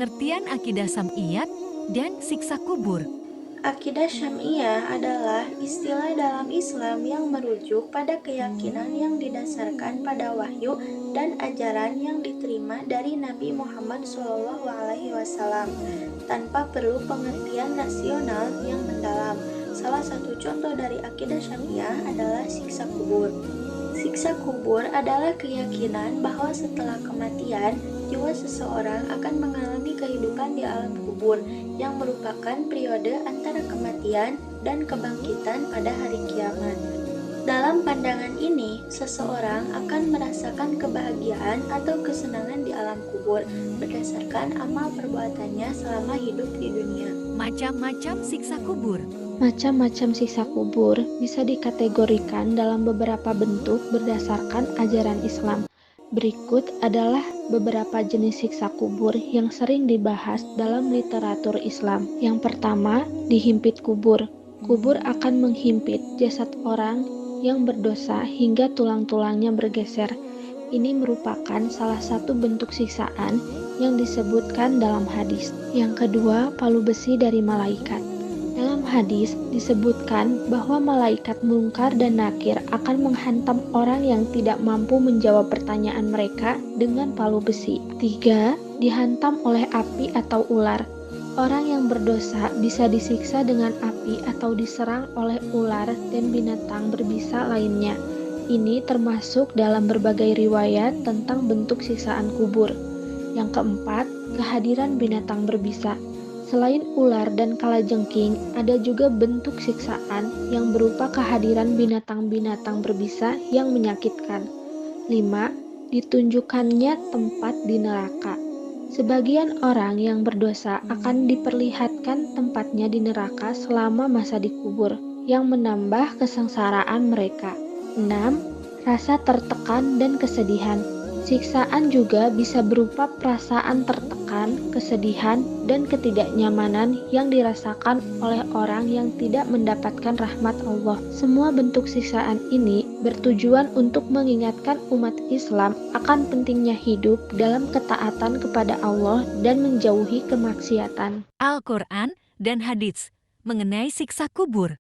Pengertian akidah sam'iyat dan siksa kubur. Akidah Syam'iyah adalah istilah dalam Islam yang merujuk pada keyakinan yang didasarkan pada wahyu dan ajaran yang diterima dari Nabi Muhammad SAW tanpa perlu pengertian rasional yang mendalam. Salah satu contoh dari akidah Syam'iyah adalah siksa kubur. Siksa kubur adalah keyakinan bahwa setelah kematian, jiwa seseorang akan mengalami kehidupan di alam kubur yang merupakan periode antara kematian dan kebangkitan pada hari kiamat. Dalam pandangan ini, seseorang akan merasakan kebahagiaan atau kesenangan di alam kubur berdasarkan amal perbuatannya selama hidup di dunia. Macam-macam siksa kubur. Macam-macam siksa kubur bisa dikategorikan dalam beberapa bentuk berdasarkan ajaran Islam. Berikut adalah beberapa jenis siksa kubur yang sering dibahas dalam literatur Islam. Yang pertama, dihimpit kubur. Kubur akan menghimpit jasad orang yang berdosa hingga tulang-tulangnya bergeser. Ini merupakan salah satu bentuk siksaan yang disebutkan dalam hadis. Yang kedua, palu besi dari malaikat. Dalam hadis disebutkan bahwa malaikat Munkar dan Nakir akan menghantam orang yang tidak mampu menjawab pertanyaan mereka dengan palu besi. 3. Dihantam oleh api atau ular. Orang yang berdosa bisa disiksa dengan api atau diserang oleh ular dan binatang berbisa lainnya. Ini termasuk dalam berbagai riwayat tentang bentuk siksaan kubur. Yang keempat, kehadiran binatang berbisa. Selain ular dan kalajengking, ada juga bentuk siksaan yang berupa kehadiran binatang-binatang berbisa yang menyakitkan. 5. Ditunjukkannya tempat di neraka. Sebagian orang yang berdosa akan diperlihatkan tempatnya di neraka selama masa dikubur, yang menambah kesengsaraan mereka. 6. Rasa tertekan dan kesedihan. Siksaan juga bisa berupa perasaan tertekan, kesedihan, dan ketidaknyamanan yang dirasakan oleh orang yang tidak mendapatkan rahmat Allah. Semua bentuk siksaan ini bertujuan untuk mengingatkan umat Islam akan pentingnya hidup dalam ketaatan kepada Allah dan menjauhi kemaksiatan. Al-Quran dan hadits mengenai siksa kubur.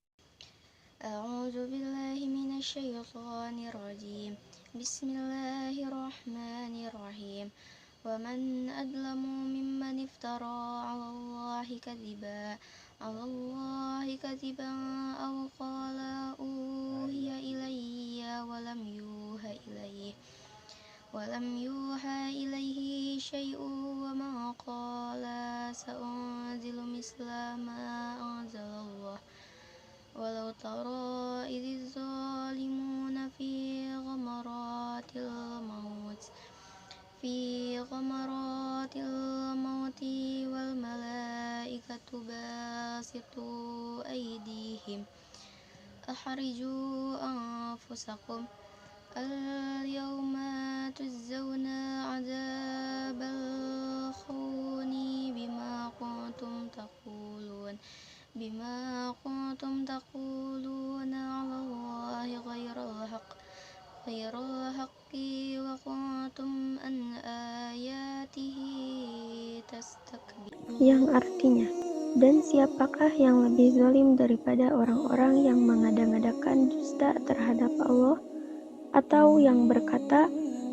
A'udzubillahiminasyaitonirrajim. Bismillahirrahmanirrahim. Wa man adlamu mimman iftara 'alallahi kadiban aw qala uhiya ilayya wa lam yuha ilayhi syai'un wa ma qala sa'unzilu misla ma anzalallah. Walau tara idz zalimuna fi ghamaratil mauti wal malaikatu basitu aydihim akhriju anfusakum al-yawma tujzauna 'adzabal khuni bima kuntum taquluna 'alallahi ghairal haqqi wa kuntum an ayatihi tastakbirun. Yang artinya, dan siapakah yang lebih zalim daripada orang-orang yang mengada-ngadakan dusta terhadap Allah, atau yang berkata,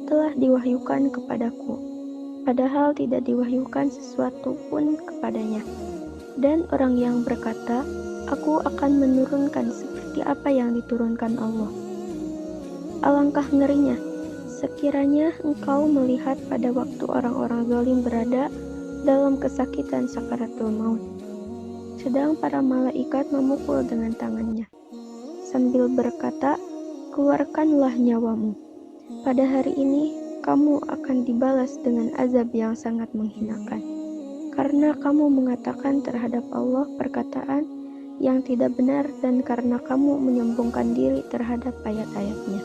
telah diwahyukan kepadaku, padahal tidak diwahyukan sesuatu pun kepadanya. Dan orang yang berkata, aku akan menurunkan seperti apa yang diturunkan Allah. Alangkah ngerinya, sekiranya engkau melihat pada waktu orang-orang zalim berada dalam kesakitan sakaratul maut, sedang para malaikat memukul dengan tangannya, sambil berkata, keluarkanlah nyawamu. Pada hari ini, kamu akan dibalas dengan azab yang sangat menghinakan, karena kamu mengatakan terhadap Allah perkataan yang tidak benar dan karena kamu menyombongkan diri terhadap ayat-ayatnya.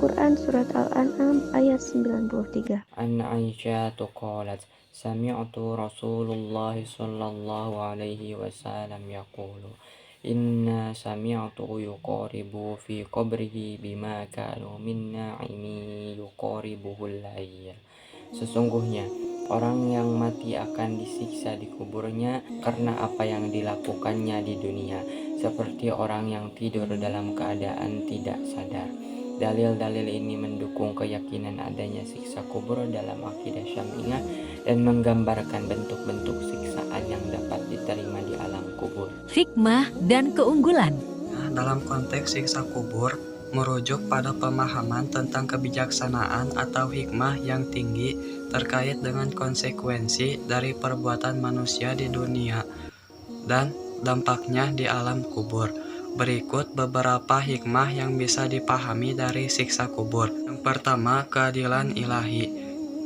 Quran Surat Al-An'am ayat 93. An Aisyah qalat sami'tu Rasulullah sallallahu alaihi wasallam yaqulu inna sami'tu yuqaribu fi qabrihi bima kanu min na'imi yuqaribuhu al-hayya. Sesungguhnya Orang yang mati akan disiksa di kuburnya karena apa yang dilakukannya di dunia, seperti orang yang tidur dalam keadaan tidak sadar. Dalil-dalil ini mendukung keyakinan adanya siksa kubur dalam akidah Syam'iyah dan menggambarkan bentuk-bentuk siksaan yang dapat diterima di alam kubur. Hikmah dan keunggulan. Dalam konteks siksa kubur, merujuk pada pemahaman tentang kebijaksanaan atau hikmah yang tinggi terkait dengan konsekuensi dari perbuatan manusia di dunia dan dampaknya di alam kubur. Berikut beberapa hikmah yang bisa dipahami dari siksa kubur. Yang pertama, keadilan ilahi.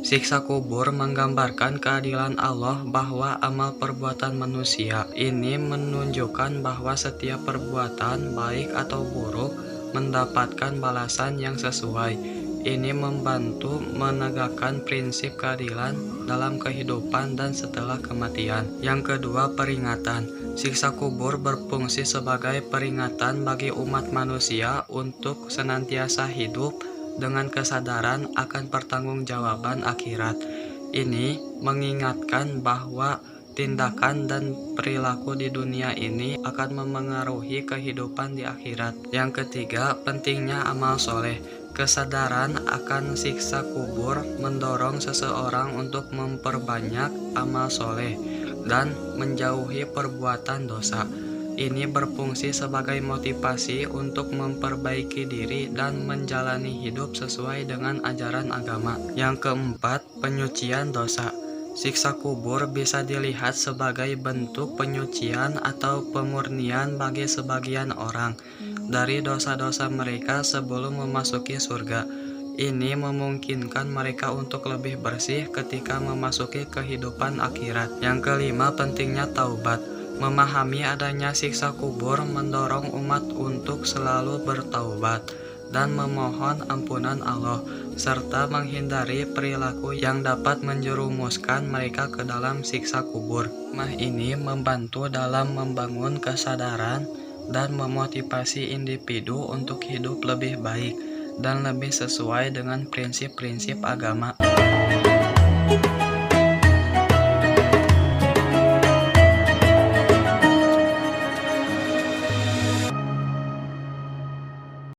Siksa kubur menggambarkan keadilan Allah bahwa amal perbuatan manusia ini menunjukkan bahwa setiap perbuatan baik atau buruk mendapatkan balasan yang sesuai. Ini membantu menegakkan prinsip keadilan dalam kehidupan dan setelah kematian. Yang kedua, peringatan. Siksa kubur berfungsi sebagai peringatan bagi umat manusia untuk senantiasa hidup dengan kesadaran akan pertanggungjawaban akhirat. Ini mengingatkan bahwa tindakan dan perilaku di dunia ini akan memengaruhi kehidupan di akhirat. Yang ketiga, pentingnya amal soleh. Kesadaran akan siksa kubur mendorong seseorang untuk memperbanyak amal soleh dan menjauhi perbuatan dosa. Ini berfungsi sebagai motivasi untuk memperbaiki diri dan menjalani hidup sesuai dengan ajaran agama. Yang keempat, penyucian dosa. Siksa kubur bisa dilihat sebagai bentuk penyucian atau pemurnian bagi sebagian orang dari dosa-dosa mereka sebelum memasuki surga. Ini memungkinkan mereka untuk lebih bersih ketika memasuki kehidupan akhirat. Yang kelima, pentingnya taubat. Memahami adanya siksa kubur mendorong umat untuk selalu bertaubat dan memohon ampunan Allah, serta menghindari perilaku yang dapat menjerumuskan mereka ke dalam siksa kubur. Ini membantu dalam membangun kesadaran dan memotivasi individu untuk hidup lebih baik dan lebih sesuai dengan prinsip-prinsip agama.